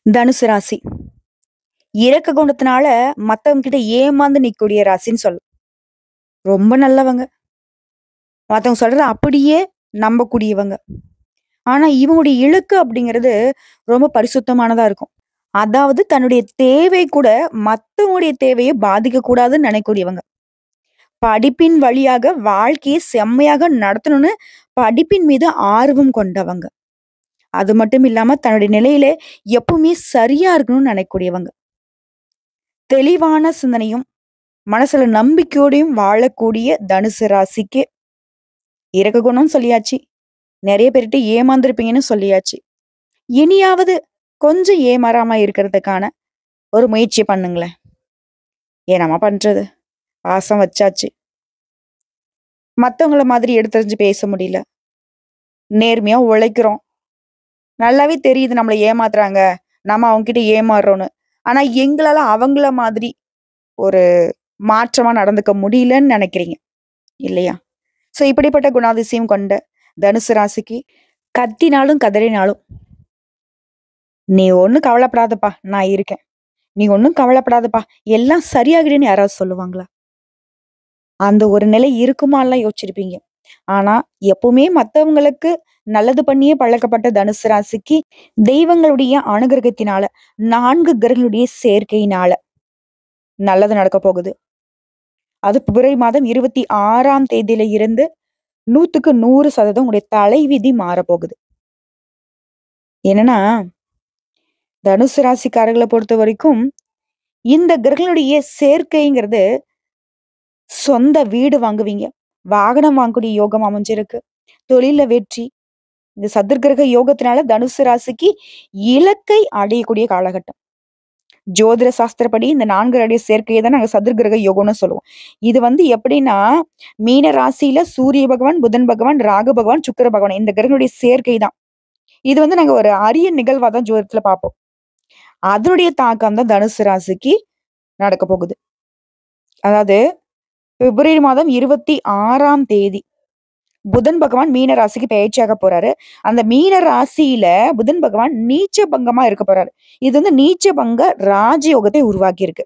தனுசு ராசி. இரக்க குணத்தினால மத்தவங்க கிட்ட ஏமாந்து நிக்கக்கூடிய ராசின்னு சொல்லலாம். ரொம்ப நல்லவங்க. மத்தவங்க சொல்றத அப்படியே நம்பக்கூடியவங்க. ஆனா இவங்களுடைய இலக்கு அப்படிங்கிறது ரொம்ப பரிசுத்தமானதா இருக்கும். அதாவது தன்னுடைய தேவை கூட மத்தவங்களுடைய தேவைய பாதிக்கக் கூடாதுன்னு நினைக்கக்கூடியவங்க. படிப்பின் வழியாக வாழ்க்கைய செம்மையாக நடத்தணும்னு படிப்பின் மீது ஆர்வம் கொண்டவங்க. அது மட்டும் இல்லாம தன்னுடைய நிலையில எப்பவுமே சரியா இருக்கணும்னு நினைக்கக்கூடியவங்க. தெளிவான சிந்தனையும் மனசுல நம்பிக்கையோடையும் வாழக்கூடிய தனுசு ராசிக்கு இரக்க குணம் சொல்லியாச்சு. நெறைய பேர்கிட்ட ஏமாந்துருப்பீங்கன்னு சொல்லியாச்சு. இனியாவது கொஞ்சம் ஏமாறாம இருக்கிறதுக்கான ஒரு முயற்சி பண்ணுங்களேன். ஏனம்மா பண்றது? பாசம் வச்சாச்சு. மத்தவங்கள மாதிரி எடுத்தெறிஞ்சு பேச முடியல. நேர்மையா உழைக்கிறோம். நல்லாவே தெரியுது நம்மள ஏமாத்துறாங்க. நம்ம அவங்ககிட்ட ஏமாறுறோம்னு. ஆனா எங்களால அவங்கள மாதிரி ஒரு மாற்றமா நடந்துக்க முடியலன்னு நெனைக்கிறீங்க. இல்லையா? ஸோ இப்படிப்பட்ட குணாதிசயம் கொண்ட தனுசு ராசிக்கு கத்தினாலும் கதறினாலும், "நீ ஒண்ணும் கவலைப்படாதப்பா, நான் இருக்கேன். நீ ஒண்ணும் கவலைப்படாதப்பா, எல்லாம் சரியாகிடும்னு" யாராவது சொல்லுவாங்களா? அந்த ஒரு நிலை இருக்குமான்லாம் யோசிச்சிருப்பீங்க. ஆனா, எப்பவுமே மத்தவங்களுக்கு நல்லது பண்ணியே பழக்கப்பட்ட தனுசு ராசிக்கு, தெய்வங்களுடைய அனுகிரகத்தினால, 4 கிரகங்களுடைய சேர்க்கையினால நல்லது நடக்கப் போகுது. அது பிப்ரவரி மாதம் 26ஆம் தேதியில இருந்து 100க்கு 100% உங்களுடைய தலைவிதி மாறப்போகுது. என்னன்னா, தனுசு ராசிக்காரர்கள பொறுத்தவரைக்கும், இந்த கிரகங்களுடைய சேர்க்கைங்கிறது சொந்த வீடு வாங்குவீங்க. வாகனம் வாங்கக்கூடிய யோகம் அமைஞ்சிருக்கு. தொழில்ல வெற்றி. இந்த சதுர்கிரக யோகத்தினால தனுசு ராசிக்கு இலக்கை அடையக்கூடிய காலகட்டம். ஜோதிட சாஸ்திரப்படி இந்த 4 கிரகடைய சேர்க்கைய தான் நாங்க சதுர்கிரக யோகம்னு சொல்லுவோம். இது எப்படின்னா, மீன ராசியில சூரிய பகவான், புதன் பகவான், ராகு பகவான், சுக்கிர பகவான் இந்த கிரகங்களுடைய சேர்க்கை தான். இது நாங்க ஒரு அரிய நிகழ்வா தான் ஜோதிடத்துல பார்ப்போம். அதனுடைய தாக்கம் தான் தனுசு ராசிக்கு நடக்க போகுது. அதாவது பிப்ரவரி மாதம் 26ஆம் தேதி புதன் பகவான் மீன ராசிக்கு பெயர்ச்சியாக போறாரு. அந்த மீன ராசியில புதன் பகவான் நீச்ச பங்கமா இருக்க போறாரு. இது நீச்ச பங்க ராஜயோகத்தை உருவாக்கி இருக்கு.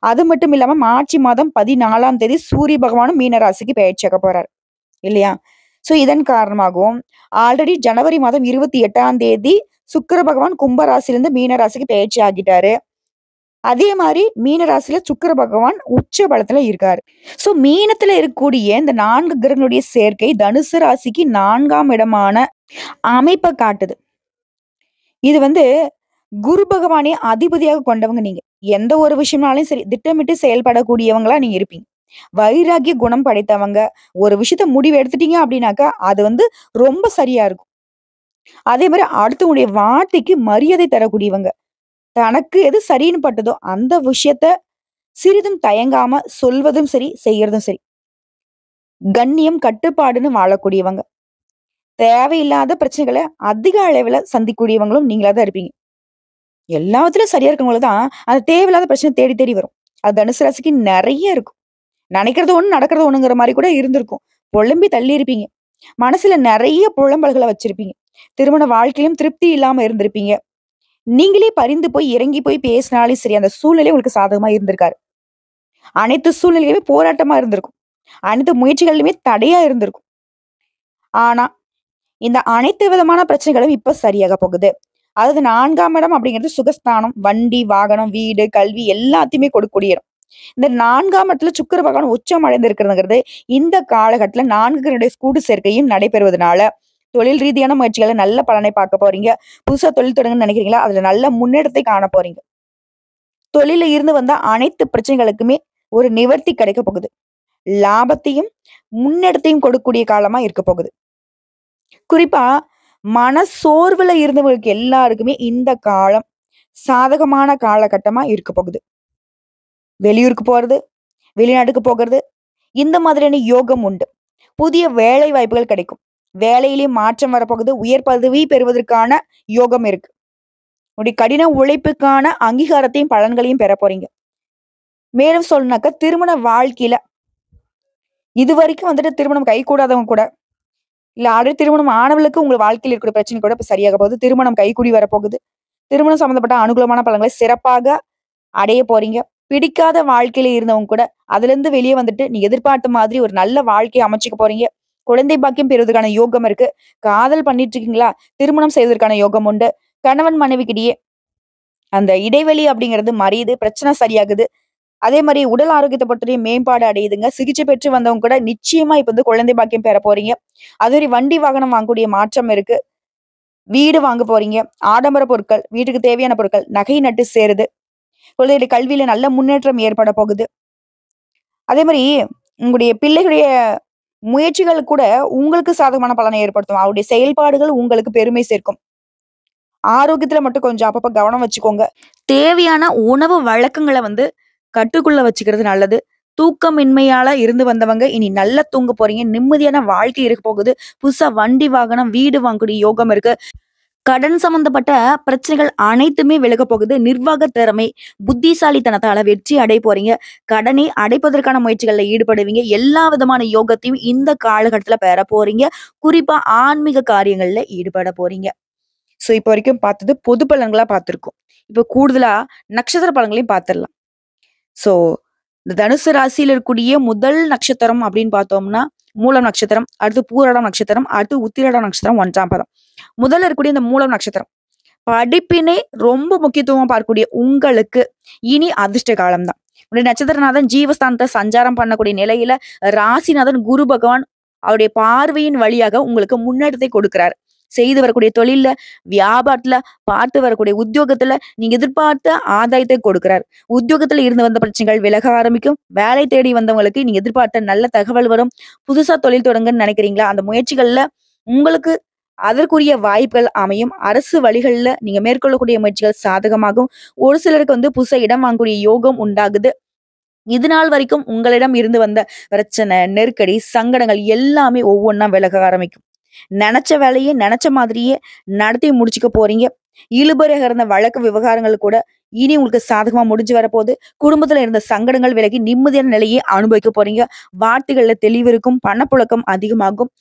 அது மட்டும் இல்லாம மார்ச் மாதம் 14ஆம் தேதி சூரிய பகவானும் மீன ராசிக்கு பெயர்ச்சியாக போறாரு. இல்லையா? சோ இதன் காரணமாகவும் ஆல்ரெடி ஜனவரி மாதம் 28ஆம் தேதி சுக்கிர பகவான் கும்ப ராசியிலிருந்து மீன ராசிக்கு பெயர்ச்சி ஆகிட்டாரு. அதே மாரி மீன ராசியில சுக்கிர பகவான் உச்ச பலத்துல இருக்காரு. சோ மீனத்துல இருக்கக்கூடிய இந்த 4 கிரகங்களுடைய சேர்க்கை தனுசு ராசிக்கு 4ஆம் இடமான அமைப்ப காட்டுது. இது குரு பகவானே அதிபதியாக கொண்டவங்க நீங்க. எந்த ஒரு விஷயம்னாலும் சரி, திட்டமிட்டு செயல்படக்கூடியவங்களா நீங்க இருப்பீங்க. வைராகிய குணம் படைத்தவங்க. ஒரு விஷயத்த முடிவு எடுத்துட்டீங்க அப்படின்னாக்கா, அது ரொம்ப சரியா இருக்கும். அதே மாரி அடுத்தவங்களுடைய வார்த்தைக்கு மரியாதை தரக்கூடியவங்க. தனக்கு எது சரின்னு பட்டதோ, அந்த விஷயத்த சிறிதும் தயங்காம சொல்வதும் சரி, செய்யறதும் சரி. கண்ணியம், கட்டுப்பாடுன்னு வாழக்கூடியவங்க. தேவையில்லாத பிரச்சனைகள அதிக அளவுல சந்திக்கக்கூடியவங்களும் நீங்களா தான் இருப்பீங்க. எல்லாத்துலயும் சரியா இருக்கவங்கள தான், அந்த தேவையில்லாத பிரச்சனை தேடி தேடி வரும். அது தனுசு ராசிக்கு நெறைய இருக்கும். நெனைக்கிறது ஒண்ணு, நடக்கிறது ஒண்ணுங்கிற மாரி கூட இருந்திருக்கும். புலம்பி தள்ளியிருப்பீங்க. மனசுல நெறைய புலம்பல்கள வச்சிருப்பீங்க. திருமண வாழ்க்கையிலும் திருப்தி இல்லாம இருந்திருப்பீங்க. நீங்களே பரிந்து போய், இறங்கி போய் பேசினாலும் சரி, அந்த சூழ்நிலை உங்களுக்கு சாதகமா இருந்திருக்காது. அனைத்து சூழ்நிலையுமே போராட்டமா இருந்திருக்கும். அனைத்து முயற்சிகளிலுமே தடையா இருந்திருக்கும். ஆனா, இந்த அனைத்து விதமான பிரச்சனைகளும் இப்ப சரியாக போகுது. அதாவது 4ஆம் இடம் அப்படிங்கிறது சுகஸ்தானம், வண்டி, வாகனம், வீடு, கல்வி எல்லாத்தையுமே கொடுக்கக்கூடிய இடம். இந்த 4ஆம் இடத்துல சுக்கிர பகவான் உச்சம் அடைந்திருக்கிறதுங்கிறது இந்த காலகட்டத்துல 4 கிரகங்களுடைய கூட்டு சேர்க்கையும் நடைபெறுவதனால, தொழில் ரீதியான முயற்சிகள்ல நல்ல பலனை பார்க்க போறீங்க. புதுசா தொழில் தொடங்கணும்னு நினைக்கிறீங்களா? அதுல நல்ல முன்னேற்றத்தை காண போறீங்க. தொழில்ல இருந்து வந்த அனைத்து பிரச்சனைகளுக்குமே ஒரு நிவர்த்தி கிடைக்க போகுது. லாபத்தையும், முன்னேற்றத்தையும் கொடுக்கக்கூடிய காலமா இருக்க போகுது. குறிப்பா மனசோர்வுல இருந்தவங்களுக்கு எல்லாருக்குமே இந்த காலம் சாதகமான காலகட்டமா இருக்க போகுது. வெளியூருக்கு போறது, வெளிநாட்டுக்கு போகிறது, இந்த மாதிரியான யோகம் உண்டு. புதிய வேலை வாய்ப்புகள் கிடைக்கும். வேலையிலே மாற்றம் வரப்போகுது. உயர் பதவி பெறுவதற்கான யோகம் இருக்கு. உங்களுடைய கடின உழைப்புக்கான அங்கீகாரத்தையும், பலன்களையும் பெற போறீங்க. மேலும் சொல்லணும்னாக்கா திருமண வாழ்க்கையில இதுவரைக்கும் திருமணம் கைகூடாதவங்க கூட, இல்ல ஆல்ரெடி திருமணம் ஆனவளுக்கு உங்க வாழ்க்கையில இருக்கிற பிரச்சனை கூட இப்ப சரியாக போகுது. திருமணம் கைகூடி வரப்போகுது. திருமணம் சம்பந்தப்பட்ட அனுகூலமான பலன்களை சிறப்பாக அடைய போறீங்க. பிடிக்காத வாழ்க்கையில இருந்தவங்க கூட அதுல இருந்து வெளியே வந்துட்டு நீங்க எதிர்பார்த்த மாதிரி ஒரு நல்ல வாழ்க்கையை அமைச்சுக்க போறீங்க. குழந்தை பாக்கியம் பெறுவதற்கான யோகம் இருக்கு. காதல் பண்ணிட்டு இருக்கீங்களா? திருமணம் செய்வதற்கான யோகம் உண்டு. கணவன் மனைவிக்கிடையே அந்த இடைவெளி அப்படிங்கிறது மறையுது. பிரச்சனை சரியாகுது. அதே மாரி உடல் ஆரோக்கியத்த பொறுத்தவரையும் மேம்பாடு அடையுதுங்க. சிகிச்சை பெற்று வந்தவங்க கூட நிச்சயமா இப்ப வந்து குழந்தை பாக்கியம் பெற போறீங்க. அதே மாரி வண்டி வாகனம் வாங்கக்கூடிய மாற்றம் இருக்கு. வீடு வாங்க போறீங்க. ஆடம்பர பொருட்கள், வீட்டுக்கு தேவையான பொருட்கள், நகை நட்டு சேருது. குழந்தைகளுடைய கல்வியில நல்ல முன்னேற்றம் ஏற்பட போகுது. அதே மாரி உங்களுடைய பிள்ளைகளுடைய முயற்சிகள் கூட உங்களுக்கு சாதகமான பலனை ஏற்படுத்தும். அவருடைய செயல்பாடுகள் உங்களுக்கு பெருமை சேர்க்கும். ஆரோக்கியத்துல மட்டும் கொஞ்சம் அப்பப்ப கவனம் வச்சுக்கோங்க. தேவையான உணவு வழக்கங்கள வந்து கட்டுக்குள்ள வச்சுக்கிறது நல்லது. தூக்கமின்மையால இருந்து வந்தவங்க இனி நல்லா தூங்க போறீங்க. நிம்மதியான வாழ்க்கை இருக்க போகுது. புதுசா வண்டி, வாகனம், வீடு வாங்கக்கூடிய யோகம் இருக்கு. கடன் சம்பந்தப்பட்ட பிரச்சனைகள் அனைத்துமே விலகப் போகுது. நிர்வாக திறமை, புத்திசாலித்தனத்தால வெற்றி அடைய போறீங்க. கடனை அடைப்பதற்கான முயற்சிகள்ல ஈடுபடுவீங்க. எல்லா விதமான யோகத்தையும் இந்த காலகட்டத்துல பெற போறீங்க. குறிப்பா ஆன்மீக காரியங்கள்ல ஈடுபட போறீங்க. சோ இப்ப வரைக்கும் பார்த்தது பொது பலன்களா பார்த்திருக்கோம். இப்ப கூடுதலா நட்சத்திர பலன்களையும் பார்த்திடலாம். சோ இந்த தனுசு ராசியில இருக்கக்கூடிய முதல் நட்சத்திரம் அப்படின்னு பார்த்தோம்னா மூலம் நட்சத்திரம், அடுத்து பூராடம் நட்சத்திரம், அடுத்து உத்திராடம் நட்சத்திரம் 1ஆம் பாதம். முதல்ல இருக்கக்கூடிய இந்த மூலம் நட்சத்திரம் படிப்பினை ரொம்ப முக்கியத்துவமா பார்க்கக்கூடிய உங்களுக்கு இனி அதிர்ஷ்ட காலம்தான். உடைய நட்சத்திரநாதன் ஜீவஸ்தானத்தை சஞ்சாரம் பண்ணக்கூடிய நிலையில ராசிநாதன் குரு பகவான் அவருடைய பார்வையின் வழியாக உங்களுக்கு முன்னேற்றத்தை கொடுக்கிறார். செய்து வரக்கூடிய தொழில்ல, வியாபாரத்துல, பார்த்து வரக்கூடிய உத்தியோகத்துல நீங்க எதிர்பார்த்த ஆதாயத்தை கொடுக்கிறார். உத்தியோகத்துல இருந்து வந்த பிரச்சனைகள் விலக ஆரம்பிக்கும். வேலை தேடி வந்தவங்களுக்கு நீங்க எதிர்பார்த்த நல்ல தகவல் வரும். புதுசா தொழில் தொடங்கன்னு நினைக்கிறீங்களா? அந்த முயற்சிகள்ல உங்களுக்கு அதற்குரிய வாய்ப்புகள் அமையும். அரசு வழிகள்ல நீங்க மேற்கொள்ளக்கூடிய முயற்சிகள் சாதகமாகும். ஒரு சிலருக்கு வந்து புதுசா இடம் வாங்கக்கூடிய யோகம் உண்டாகுது. இது நாள் வரைக்கும் உங்களிடம் இருந்து வந்த பிரச்சனை, நெருக்கடி, சங்கடங்கள் எல்லாமே ஒவ்வொன்னா விலக ஆரம்பிக்கும். நெனச்ச வேலையை நெனச்ச மாதிரியே நடத்தி முடிச்சுக்க போறீங்க. இழுபறியாக இருந்த வழக்கு விவகாரங்கள் கூட இனி உங்களுக்கு சாதகமா முடிஞ்சு வரப்போகுது. குடும்பத்துல இருந்த சங்கடங்கள் விலகி நிம்மதியான நிலையை அனுபவிக்க போறீங்க. வார்த்தைகள்ல தெளிவு இருக்கும். பணப்புழக்கம் அதிகமாகும்.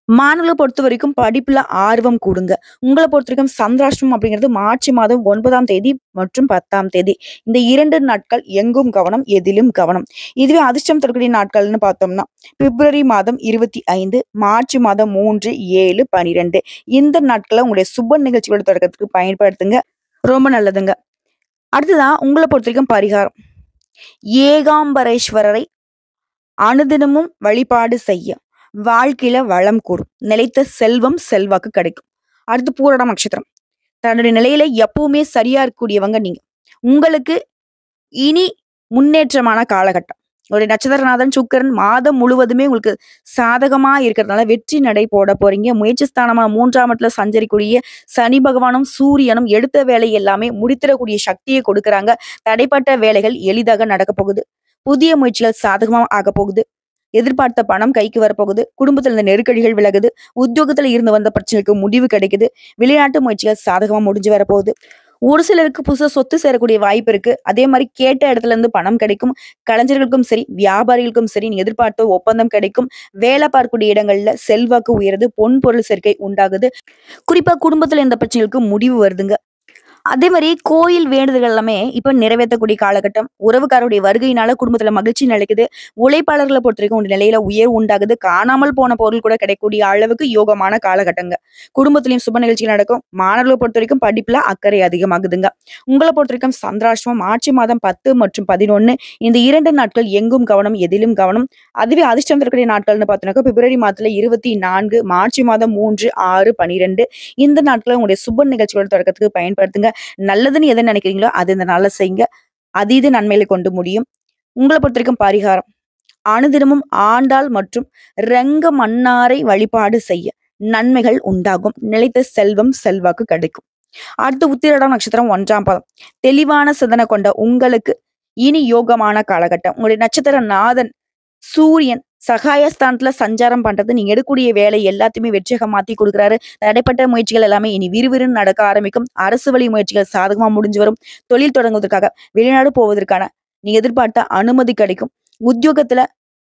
மாணவர்களை பொறுத்த வரைக்கும் படிப்புல ஆர்வம் கூடுங்க. உங்களை பொறுத்த வரைக்கும் சந்திராஷ்டமம் அப்படிங்கிறது மார்ச் மாதம் 9ஆம் தேதி மற்றும் 10ஆம் தேதி. இந்த 2 நாட்கள் எங்கும் கவனம், எதிலும் கவனம். இதுவே அதிர்ஷ்டம் தரக்கூடிய நாட்கள்னு பார்த்தோம்னா பிப்ரவரி மாதம் 25, மார்ச் மாதம் 3, 7, 12 இந்த நாட்களை உங்களுடைய சுப நிகழ்ச்சிகளோட தொடக்கத்துக்கு பயன்படுத்துங்க. ரொம்ப நல்லதுங்க. அடுத்ததான் உங்களை பொறுத்த வரைக்கும் பரிகாரம். ஏகாம்பரேஸ்வரரை அனுதினமும் வழிபாடு செய்ய வாழ்க்கையில வளம் கூடும். நிலைத்த செல்வம் செல்வாக்கு கிடைக்கும். அடுத்து பூராடம் நட்சத்திரம். தன்னுடைய நிலையில எப்பவுமே சரியா இருக்கக்கூடியவங்க நீங்க. உங்களுக்கு இனி முன்னேற்றமான காலகட்டம். ஒரு நட்சத்திரநாதன் சுக்கிரன் மாதம் முழுவதுமே உங்களுக்கு சாதகமா இருக்கிறதுனால வெற்றி நடை போட போறீங்க. முயற்சி ஸ்தானமான 3ஆம் இடத்துல சஞ்சரிக்கூடிய சனி பகவானும் சூரியனும் எடுத்த வேலை எல்லாமே முடித்திடக்கூடிய சக்தியை கொடுக்கறாங்க. தடைப்பட்ட வேலைகள் எளிதாக நடக்க போகுது. புதிய முயற்சிகள் சாதகமா ஆக போகுது. எதிர்பார்த்த பணம் கைக்கு வரப்போகுது. குடும்பத்துல இருந்த நெருக்கடிகள் விலகுது. உத்தியோகத்துல இருந்து வந்த பிரச்சனைக்கு முடிவு கிடைக்குது. வெளிநாட்டு முயற்சிகள் சாதகமா முடிஞ்சு வரப்போகுது. ஒரு சிலருக்கு புதுசா சொத்து சேரக்கூடிய வாய்ப்பு இருக்கு. அதே மாதிரி கேட்ட இடத்துல இருந்து பணம் கிடைக்கும். கலைஞர்களுக்கும் சரி, வியாபாரிகளுக்கும் சரி, நீங்க எதிர்பார்த்த ஒப்பந்தம் கிடைக்கும். வேலை பார்க்கக்கூடிய இடங்கள்ல செல்வாக்கு உயருது. பொன் பொருள் சேர்க்கை உண்டாகுது. குறிப்பா குடும்பத்துல இந்த பிரச்சனைகளுக்கு முடிவு வருதுங்க. அதே மாதிரி கோயில் வேண்டுதல்கள் எல்லாமே இப்ப நிறைவேற்றக்கூடிய காலகட்டம். உறவுக்காரருடைய வருகையினால குடும்பத்துல மகிழ்ச்சி நிலைக்குது. உழைப்பாளர்களை பொறுத்த வரைக்கும் ஒரு நிலையில உயர்வு உண்டாகுது. காணாமல் போன பொருள் கூட கிடைக்கக்கூடிய அளவுக்கு யோகமான காலகட்டங்க. குடும்பத்திலையும் சுப நிகழ்ச்சிகள் நடக்கும். மாணவர்களை பொறுத்த வரைக்கும் படிப்புல அக்கறை அதிகமாகுதுங்க. உங்களை பொறுத்த வரைக்கும் சந்திராஷ்டமம் மார்ச் மாதம் 10 மற்றும் 11 இந்த 2 நாட்கள் எங்கும் கவனம், எதிலும் கவனம். அதுவே அதிர்ஷ்டம் தரக்கூடிய நாட்கள்னு பார்த்தோம்னாக்கா பிப்ரவரி மாதத்துல 24, மார்ச் மாதம் 3, 6, 12 இந்த நாட்களை உங்களுடைய சுப நிகழ்ச்சிகளோட தொடக்கத்துக்கு பயன்படுத்துங்க. நல்லதுன்னு எதை நினைக்கிறீங்களோ அது இந்த நாள்ல செய்யுங்க. அதீத நன்மைகளை கொண்டு முடியும். உங்களை பொறுத்த வரைக்கும் பரிகாரம். அனுதினமும் ஆண்டாள் மற்றும் ரெங்க மன்னாரை வழிபாடு செய்ய நன்மைகள் உண்டாகும். நிலைத்த செல்வம் செல்வாக்கு கிடைக்கும். அடுத்து உத்திராடம் நட்சத்திரம் 1ஆம் பாதம். தெளிவான சிந்தனை கொண்ட உங்களுக்கு இனி யோகமான காலகட்டம். உங்களுடைய நட்சத்திர நாதன் சூரியன் சகாயஸ்தானத்துல சஞ்சாரம் பண்றது நீங்க எடுக்கக்கூடிய வேலை எல்லாத்தையுமே வெற்றியாக மாத்தி கொடுக்குறாரு. தடைப்பட்ட முயற்சிகள் எல்லாமே இனி விறுவிறுன்னு நடக்க ஆரம்பிக்கும். அரசு வழி முயற்சிகள் சாதகமா முடிஞ்சு வரும். தொழில் தொடங்குவதற்காக வெளிநாடு போவதற்கான நீங்க எதிர்பார்த்த அனுமதி கிடைக்கும். உத்தியோகத்துல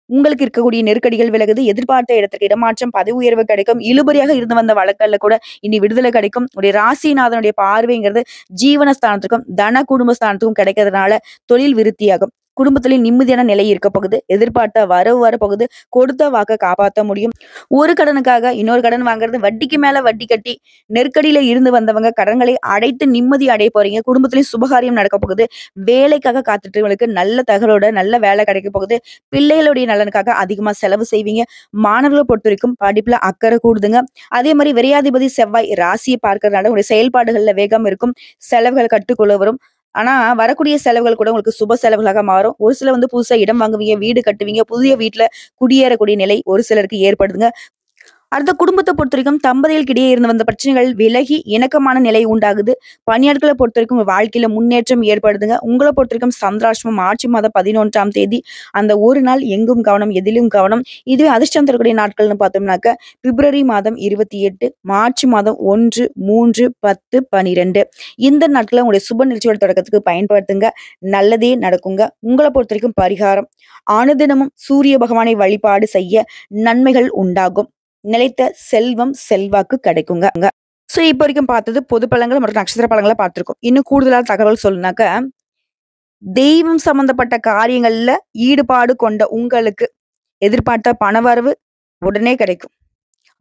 உங்களுக்கு இருக்கக்கூடிய நெருக்கடிகள் விலகுது. எதிர்பார்த்த இடத்திற்கு இடமாற்றம், பதவி உயர்வு கிடைக்கும். இழுபறியாக இருந்து வந்த வழக்குகள்ல கூட இனி விடுதலை கிடைக்கும். உங்களுடைய ராசிநாதனுடைய பார்வைங்கிறது ஜீவனஸ்தானத்துக்கும், தன குடும்ப ஸ்தானத்துக்கும் கிடைக்கிறதுனால தொழில் விருத்தியாகும். குடும்பத்தில நிம்மதியான நிலை இருக்க போகுது. எதிர்பார்த்த வரவு வரப்போகுது. கொடுத்த வாக்க காப்பாத்த முடியும். ஒரு கடனுக்காக இன்னொரு கடன் வாங்குறது, வட்டிக்கு மேல வட்டி கட்டி நெருக்கடியில இருந்து வந்தவங்க கடன்களை அடைத்து நிம்மதி அடைய போறீங்க. குடும்பத்திலயும் சுபகாரியம் நடக்க போகுது. வேலைக்காக காத்துட்டவங்களுக்கு நல்ல தகவலோட நல்ல வேலை கிடைக்க போகுது. பிள்ளைகளுடைய நலனுக்காக அதிகமா செலவு செய்வீங்க. மாணவர்களை பொறுத்தவரைக்கும் படிப்புல அக்கறை கூடுதுங்க. அதே மாதிரி விரையாதிபதி செவ்வாய் ராசியை பார்க்கறதுனால உங்களுடைய செயல்பாடுகள்ல வேகம் இருக்கும். செலவுகள் கட்டுக்குள்ள வரும். ஆனா வரக்கூடிய செலவுகள் கூட உங்களுக்கு சுப செலவுகளாக மாறும். ஒரு சிலர் புதுசா இடம் வாங்குவீங்க, வீடு கட்டுவீங்க, புதிய வீட்ல குடியேறக்கூடிய நிலை ஒரு சிலருக்கு ஏற்படுதுங்க. அடுத்த குடும்பத்தை பொறுத்தவரைக்கும் தம்பதிகளுக்கு இடையே இருந்து வந்த பிரச்சனைகள் விலகி இணக்கமான நிலை உண்டாகுது. பணியாட்களை பொறுத்தவரைக்கும் உங்க வாழ்க்கையில முன்னேற்றம் ஏற்படுதுங்க. உங்களை பொறுத்தவரைக்கும் சந்திராஷ்டமம் மார்ச் மாதம் 11ஆம் தேதி. அந்த ஒரு நாள் எங்கும் கவனம், எதிலும் கவனம். இதுவே அதிர்ஷ்டம் தரக்கூடிய நாட்கள்னு பார்த்தோம்னாக்க பிப்ரவரி மாதம் 28, மார்ச் மாதம் 1, 3, 10, 12 இந்த நாட்களை உங்களுடைய சுப நிகழ்ச்சிகள் தொடக்கத்துக்கு பயன்படுத்துங்க. நல்லதே நடக்குங்க. உங்களை பொறுத்தவரைக்கும் பரிகாரம், அனுதினமும் சூரிய பகவானை வழிபாடு செய்ய நன்மைகள் உண்டாகும். நிலைத்த செல்வம் செல்வாக்கு கிடைக்குங்க. சோ இப்ப வரைக்கும் பார்த்தது பொது பலன்கள் மற்றும் நட்சத்திர பலன்களை பார்த்திருக்கோம். இன்னும் கூடுதலான தகவல் சொல்லணும்னாக்க, தெய்வம் சம்பந்தப்பட்ட காரியங்கள்ல ஈடுபாடு கொண்ட உங்களுக்கு எதிர்பார்த்த பணவரவு உடனே கிடைக்கும்.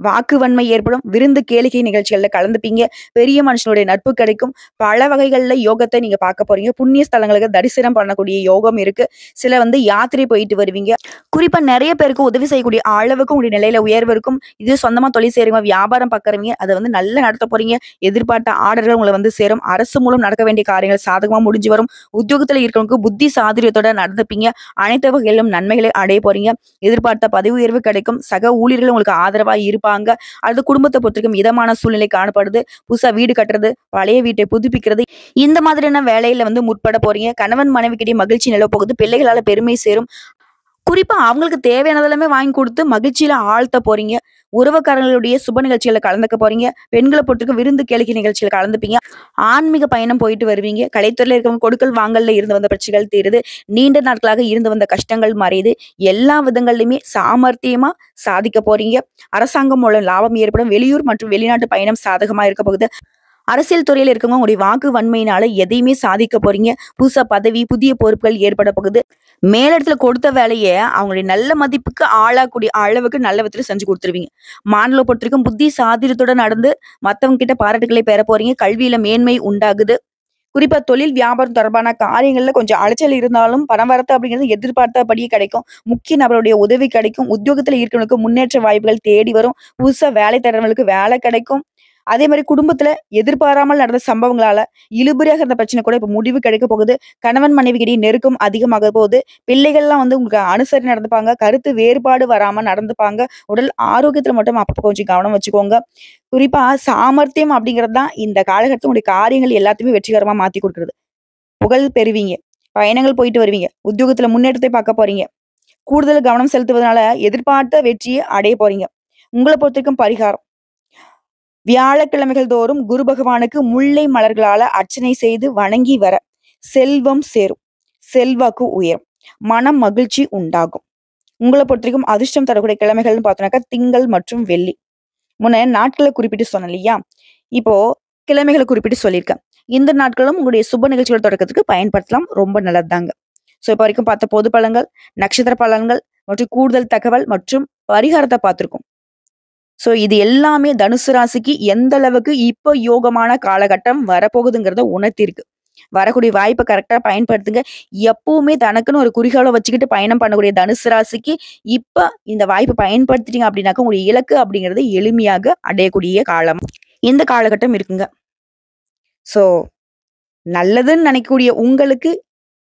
வாக்கு வன்மை ஏற்படும். விருந்து கேளிக்கை நிகழ்ச்சிகள்ல கலந்துப்பீங்க. பெரிய மனுஷனுடைய நட்பு கிடைக்கும். பல வகைகள்ல யோகத்தை நீங்க பார்க்க போறீங்க. புண்ணிய ஸ்தலங்களுக்கு தரிசனம் பண்ணக்கூடிய யோகம் இருக்கு. சில யாத்திரை போயிட்டு வருவீங்க. குறிப்பா நிறைய பேருக்கு உதவி செய்யக்கூடிய அளவுக்கு உங்களுடைய நிலையில உயர்வு இருக்கும். இது சொந்தமா தொழில் செய்றவங்க, வியாபாரம் பார்க்கறவங்க அதை நல்லா நடத்த போறீங்க. எதிர்பார்த்த ஆர்டர்கள் உங்களை சேரும். அரசு மூலம் நடக்க வேண்டிய காரியங்கள் சாதகமா முடிஞ்சு வரும். உத்தியோகத்துல இருக்கிறவங்களுக்கு புத்தி சாதுரியத்தோட நடந்துப்பீங்க. அனைத்து வகையிலும் நன்மைகளை அடைய போறீங்க. எதிர்பார்த்த பதவி உயர்வு கிடைக்கும். சக ஊழியர்கள் உங்களுக்கு ஆதரவா இருப்பாங்க. அது குடும்பத்தை பொறுத்தவரைக்கும் இதமான சூழ்நிலை காணப்படுது. புதுசா வீடு கட்டுறது, பழைய வீட்டை புதுப்பிக்கிறது, இந்த மாதிரியான வேலையில முற்பட போறீங்க. கணவன் மனைவிக்கிடையே மகிழ்ச்சி நிலவ போகுது. பிள்ளைகளால பெருமை சேரும். குறிப்பா அவங்களுக்கு தேவையானதெல்லாமே வாங்கி கொடுத்து மகிழ்ச்சியில ஆழ்த்த போறீங்க. உறவுக்காரங்களுடைய சுப நிகழ்ச்சிகளை கலந்துக்க போறீங்க. பெண்களை பொறுத்தவரைக்கும் விருந்து கேளிக்கை நிகழ்ச்சியில கலந்துப்பீங்க. ஆன்மீக பயணம் போயிட்டு வருவீங்க. கலைத்துறையில இருக்கவங்க கொடுக்கல் வாங்கல்ல இருந்து வந்த பிரச்சனைகள் தீருது. நீண்ட நாட்களாக இருந்து வந்த கஷ்டங்கள் மறையுது. எல்லா விதங்கள்லயுமே சாமர்த்தியமா சாதிக்க போறீங்க. அரசாங்கம் மூலம் லாபம் ஏற்படும். வெளியூர் மற்றும் வெளிநாட்டு பயணம் சாதகமா இருக்க போகுது. அரசியல் துறையில இருக்கவங்க உங்களுடைய வாக்கு வன்மையினால எதையுமே சாதிக்க போறீங்க. புதுசா பதவி, புதிய பொறுப்புகள் ஏற்பட போகுது. மேலிடத்துல கொடுத்த வேலையை அவங்களுடைய நல்ல மதிப்புக்கு ஆளாக்கூடிய அளவுக்கு நல்ல விதத்துல செஞ்சு கொடுத்துருவீங்க. மாணவர்களை பொறுத்தவரைக்கும் புத்தி சாதுரியத்தோட நடந்து மத்தவங்க கிட்ட பாராட்டுகளை பெற போறீங்க. கல்வியில மேன்மை உண்டாகுது. குறிப்பா தொழில் வியாபாரம் தொடர்பான காரியங்கள்ல கொஞ்சம் அலைச்சல் இருந்தாலும் பணம் வரத்து அப்படிங்கிறது எதிர்பார்த்தபடியே கிடைக்கும். முக்கிய நபருடைய உதவி கிடைக்கும். உத்தியோகத்துல இருக்கிறவங்களுக்கு முன்னேற்ற வாய்ப்புகள் தேடி வரும். புதுசா வேலை தேடுறவங்களுக்கு வேலை கிடைக்கும். அதே மாதிரி குடும்பத்துல எதிர்பாராமல் நடந்த சம்பவங்களால இழுபறியாக இருந்த பிரச்சனை கூட இப்ப முடிவு கிடைக்க போகுது. கணவன் மனைவிக்கிடையே நெருக்கம் அதிகமாக போகுது. பிள்ளைகள்லாம் உங்களுக்கு அனுசரி நடந்துப்பாங்க. கருத்து வேறுபாடு வராம நடந்துப்பாங்க. உடல் ஆரோக்கியத்துல மட்டும் அப்பப்ப கொஞ்சம் கவனம் வச்சுக்கோங்க. குறிப்பா சாமர்த்தியம் அப்படிங்கிறது தான் இந்த காலகட்டத்தில் உங்களுடைய காரியங்கள் எல்லாத்தையுமே வெற்றிகரமா மாத்தி கொடுக்குறது. புகழ் பெறுவீங்க. பயணங்கள் போயிட்டு வருவீங்க. உத்தியோகத்துல முன்னேற்றத்தை பார்க்க போறீங்க. கூடுதல் கவனம் செலுத்துவதனால எதிர்பார்த்த வெற்றியை அடைய போறீங்க. உங்களை பொறுத்தவரைக்கும் பரிகாரம், வியாழக்கிழமைகள் தோறும் குரு பகவானுக்கு முல்லை மலர்களால அர்ச்சனை செய்து வணங்கி வர செல்வம் சேரும். செல்வாக்கு உயரும். மனம் மகிழ்ச்சி உண்டாகும். உங்களை பொறுத்தவரைக்கும் அதிர்ஷ்டம் தரக்கூடிய கிழமைகள்னு பார்த்தோம்னாக்கா திங்கள் மற்றும் வெள்ளி. முன்ன நாட்களை குறிப்பிட்டு சொன்னேன் இல்லையா? இப்போ கிழமைகளை குறிப்பிட்டு சொல்லியிருக்கேன். இந்த நாட்களும் உங்களுடைய சுப நிகழ்ச்சிகள் தொடக்கத்துக்கு பயன்படுத்தலாம். ரொம்ப நல்லதுதாங்க. சோ இப்ப வரைக்கும் பார்த்த பொது பலன்கள், நட்சத்திர பலன்கள் மற்றும் கூடுதல் தகவல் மற்றும் பரிகாரத்தை பார்த்திருக்கோம். சோ இது எல்லாமே தனுசு ராசிக்கு எந்த அளவுக்கு இப்ப யோகமான காலகட்டம் வரப்போகுதுங்கிறத உணர்த்திருக்கு. வரக்கூடிய வாய்ப்பை கரெக்டா பயன்படுத்துங்க. எப்பவுமே தனக்குன்னு ஒரு குறிக்கோளை வச்சுக்கிட்டு பயணம் பண்ணக்கூடிய தனுசு ராசிக்கு இப்ப இந்த வாய்ப்பை பயன்படுத்திட்டீங்க அப்படின்னாக்க உங்களுடைய இலக்கு அப்படிங்கிறது எளிமையாக அடையக்கூடிய காலம் இந்த காலகட்டம் இருக்குங்க. சோ நல்லதுன்னு நினைக்கக்கூடிய உங்களுக்கு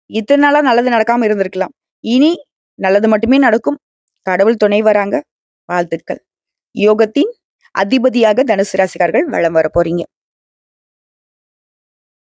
இத்தனை நாளா நல்லது நடக்காம இருந்திருக்கலாம். இனி நல்லது மட்டுமே நடக்கும். கடவுள் துணை வராங்க. வாழ்த்துக்கள். யோகத்தின் அதிபதியாக தனுசு ராசிக்காரர்கள் வலம் வர போறீங்க.